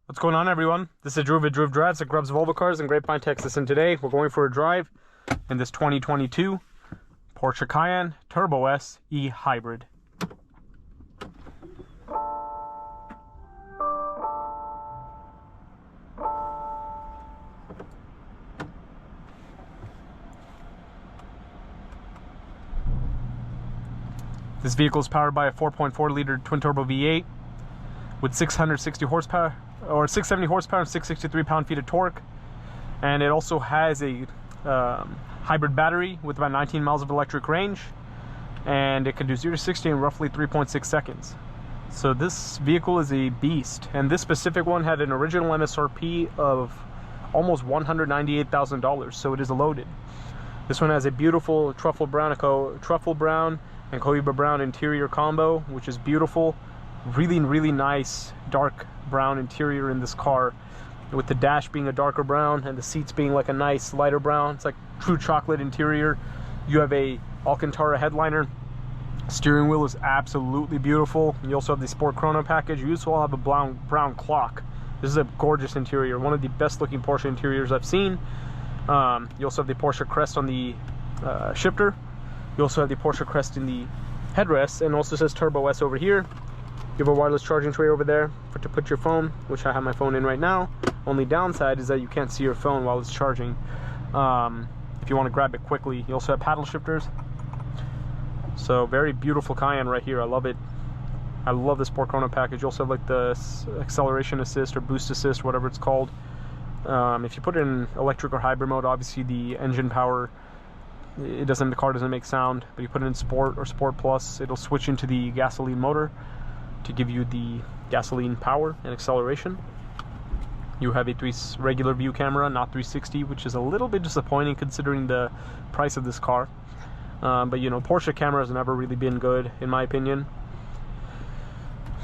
What's going on, everyone? This is Drew with Drew Drives at Grubbs Volvo Cars in Grapevine, Texas, and today we're going for a drive in this 2022 Porsche Cayenne Turbo S E-Hybrid. This vehicle is powered by a 4.4-liter twin-turbo V8 with 660 horsepower, or 670 horsepower and 663 pound-feet of torque. And it also has a hybrid battery with about 19 miles of electric range, and it can do 0 to 60 in roughly 3.6 seconds. So this vehicle is a beast, and this specific one had an original MSRP of almost $198,000, so it is loaded. This one has a beautiful truffle brown and Cohiba brown interior combo, which is beautiful. Really nice dark brown interior in this car, with the dash being a darker brown and the seats being like a nice lighter brown. It's like true chocolate interior. You have a Alcantara headliner. Steering wheel is absolutely beautiful. You also have the Sport Chrono package. You also have a brown clock. This is a gorgeous interior, one of the best looking Porsche interiors I've seen. You also have the Porsche crest on the shifter. You also have the Porsche crest in the headrest, and also says Turbo S over here. You have a wireless charging tray over there to put your phone, which I have my phone in right now. Only downside is that you can't see your phone while it's charging. If you want to grab it quickly. You also have paddle shifters. So very beautiful Cayenne right here. I love it. I love the Sport Chrono package. You also have like the acceleration assist or boost assist, whatever it's called. If you put it in electric or hybrid mode, obviously the engine power, the car doesn't make sound. But you put it in Sport or Sport Plus, it'll switch into the gasoline motor to give you the gasoline power and acceleration. You have a regular view camera, not 360, which is a little bit disappointing considering the price of this car. But you know, Porsche camera has never really been good in my opinion.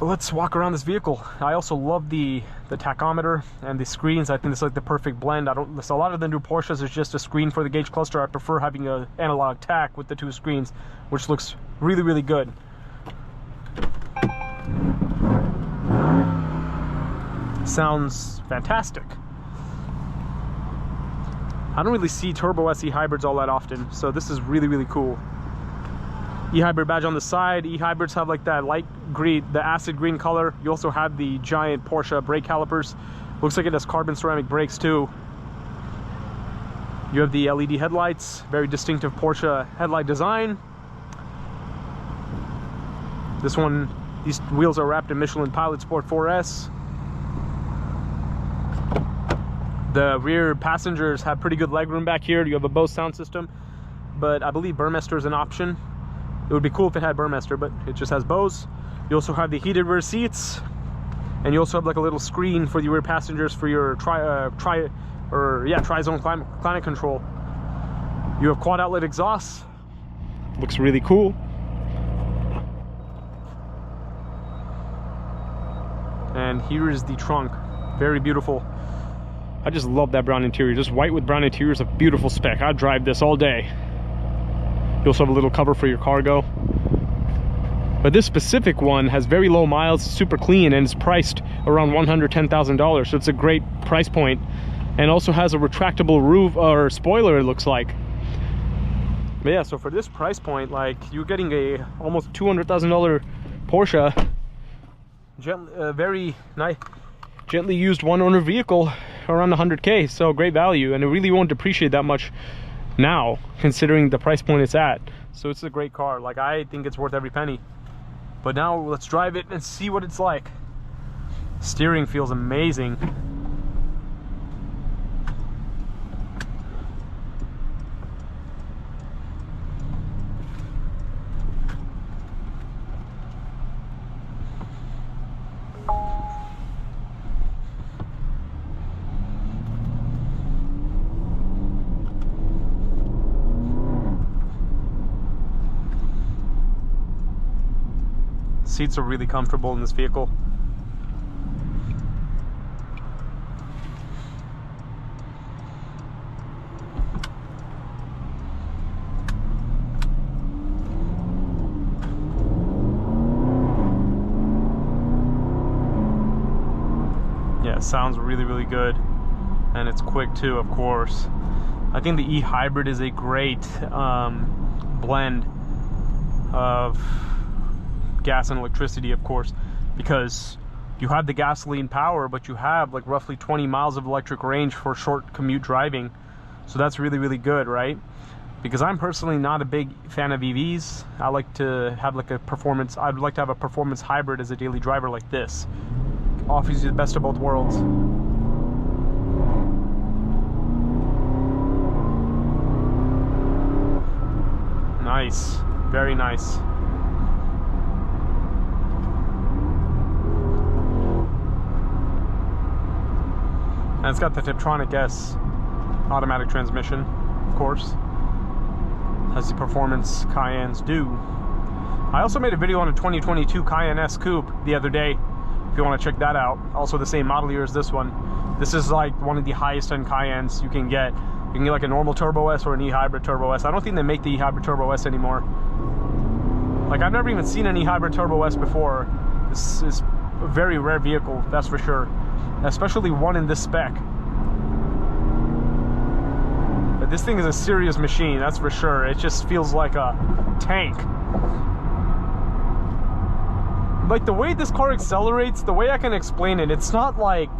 But let's walk around this vehicle. I also love the tachometer and the screens. I think it's like the perfect blend. So a lot of the new Porsches is just a screen for the gauge cluster. I prefer having an analog tach with the two screens, which looks really good. Sounds fantastic. I don't really see Turbo S E-Hybrids all that often, so this is really cool. E-Hybrid badge on the side. E-Hybrids have like that light green, the acid green color. You also have the giant Porsche brake calipers. Looks like it has carbon ceramic brakes too. You have the LED headlights, very distinctive Porsche headlight design. These wheels are wrapped in Michelin Pilot Sport 4S. The rear passengers have pretty good legroom back here. You have a Bose sound system, but I believe Burmester is an option. It would be cool if it had Burmester, but it just has Bose. You also have the heated rear seats, and you also have like a little screen for the rear passengers for your tri-zone climate control. You have quad outlet exhaust. Looks really cool. And here is the trunk. Very beautiful. I just love that brown interior. Just white with brown interior is a beautiful spec. I'd drive this all day. You also have a little cover for your cargo. But this specific one has very low miles, super clean, and it's priced around $110,000. So it's a great price point. And also has a retractable roof or spoiler, it looks like. But yeah, so for this price point, like, you're getting a almost $200,000 Porsche. Very nice, gently used one-owner vehicle, around 100K. So great value, and it really won't depreciate that much now considering the price point it's at. So it's a great car. Like, I think it's worth every penny. But now let's drive it and see what it's like. Steering feels amazing. Seats are really comfortable in this vehicle. Yeah, it sounds really, really good. And it's quick too, of course. I think the e-hybrid is a great blend of gas and electricity, of course, because you have the gasoline power, but you have like roughly 20 miles of electric range for short commute driving. So that's really, really good, right? Because I'm personally not a big fan of EVs. I like to have like a performance, I'd like to have a performance hybrid as a daily driver like this. Offers you the best of both worlds. Nice, very nice. And it's got the Tiptronic S automatic transmission, of course, as the performance Cayennes do. I also made a video on a 2022 Cayenne S Coupe the other day, if you want to check that out. Also the same model year as this one. This is like one of the highest end Cayennes you can get. You can get like a normal Turbo S or an e-hybrid Turbo S. I don't think they make the e-hybrid Turbo S anymore. Like, I've never even seen an e-hybrid Turbo S before. This is a very rare vehicle, that's for sure. Especially one in this spec. But this thing is a serious machine, that's for sure. It just feels like a tank. Like, the way this car accelerates, the way I can explain it, it's not like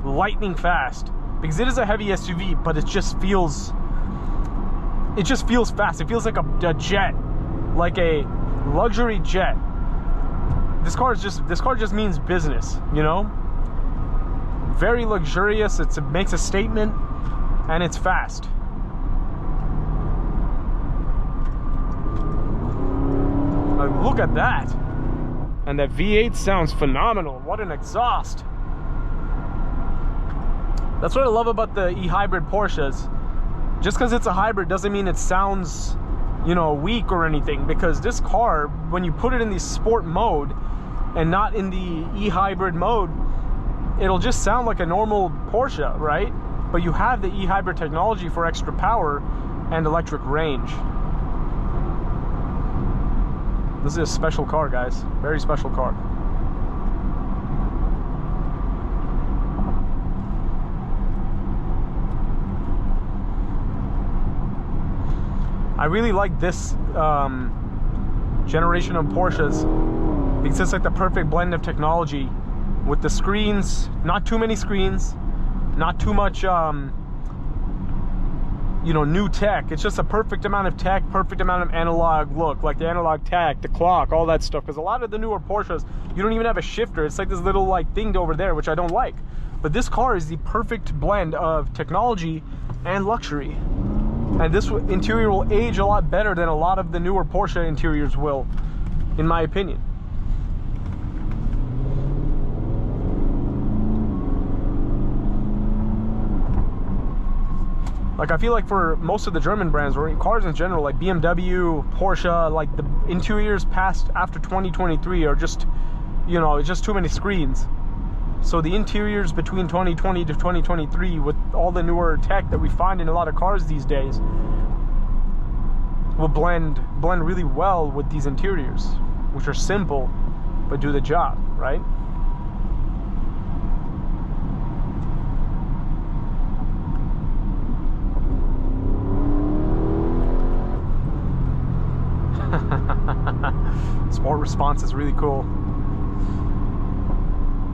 lightning fast, because it is a heavy SUV, but it just feels fast. It feels like a jet, like a luxury jet. This car just means business, you know? Very luxurious. It makes a statement, and it's fast. Like, look at that. And that V8 sounds phenomenal. What an exhaust. That's what I love about the e-hybrid Porsches. Just because it's a hybrid doesn't mean it sounds, you know, weak or anything, because this car, when you put it in the sport mode and not in the e-hybrid mode, it'll just sound like a normal Porsche, right? But you have the e-hybrid technology for extra power and electric range. This is a special car, guys. Very special car. I really like this generation of Porsches because it's like the perfect blend of technology with the screens, not too many screens, not too much you know, new tech. It's just a perfect amount of tech, perfect amount of analog look, like the analog tach, the clock, all that stuff. Because a lot of the newer Porsches, you don't even have a shifter. It's like this little like thing over there, which I don't like. But this car is the perfect blend of technology and luxury. And this interior will age a lot better than a lot of the newer Porsche interiors will, in my opinion. Like, I feel like for most of the German brands, or cars in general, like BMW, Porsche, like the interiors past after 2023 are just, you know, it's just too many screens. So the interiors between 2020 to 2023, with all the newer tech that we find in a lot of cars these days, will blend really well with these interiors, which are simple but do the job, right? Sport response is really cool.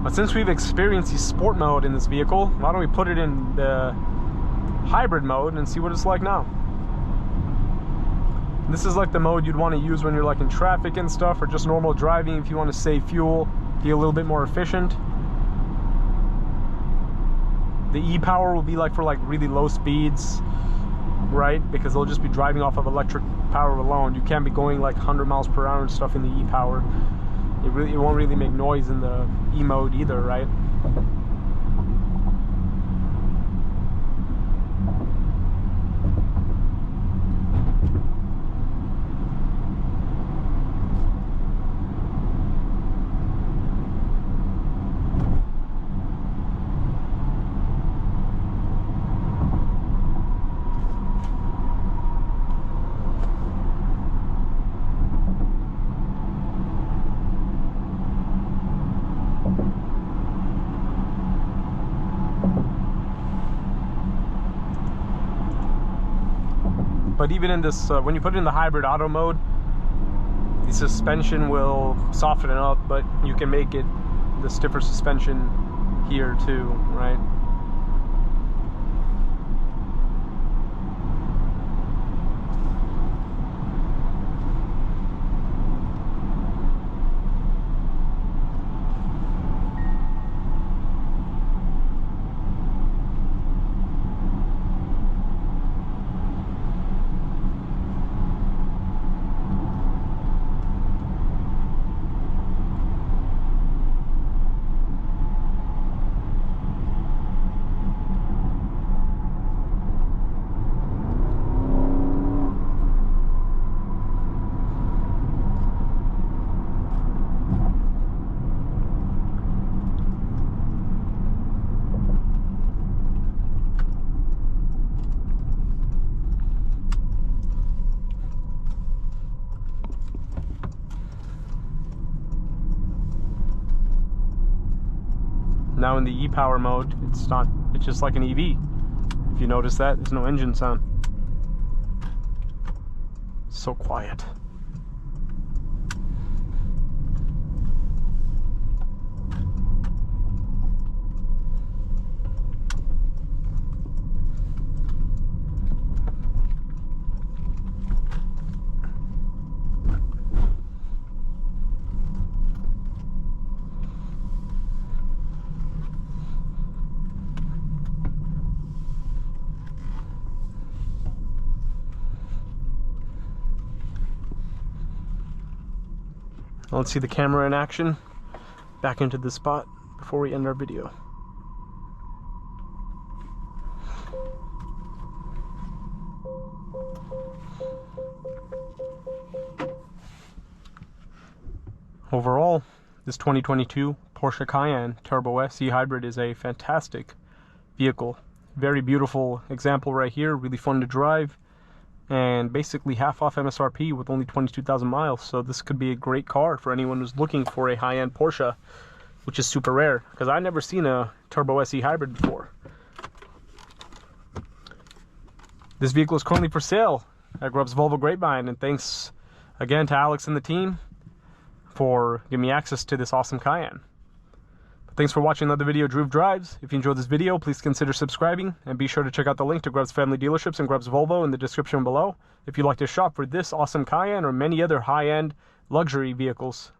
But since we've experienced the sport mode in this vehicle, why don't we put it in the hybrid mode and see what it's like now. This is like the mode you'd want to use when you're like in traffic and stuff, or just normal driving if you want to save fuel, be a little bit more efficient. The e-power will be like for like really low speeds, right? Because they'll just be driving off of electric power alone. You can't be going like 100 miles per hour and stuff in the e-power. It won't really make noise in the e-mode either, right? But even in this, when you put it in the hybrid auto mode, the suspension will soften it up, but you can make it the stiffer suspension here too, right? Now in the e-power mode, it's just like an EV. If you notice that, there's no engine sound. It's so quiet. Let's see the camera in action. Back into the spot before we end our video. Overall, this 2022 Porsche Cayenne Turbo S E-Hybrid is a fantastic vehicle. Very beautiful example right here, really fun to drive, and basically half off MSRP with only 22,000 miles. So this could be a great car for anyone who's looking for a high-end Porsche, which is super rare because I've never seen a Turbo S E-Hybrid before. This vehicle is currently for sale at Grubb's Volvo Grapevine, and thanks again to Alex and the team for giving me access to this awesome Cayenne. Thanks for watching another video of Drew Drives. If you enjoyed this video, please consider subscribing, and be sure to check out the link to Grubb's family dealerships and Grubb's Volvo in the description below if you'd like to shop for this awesome Cayenne or many other high-end luxury vehicles.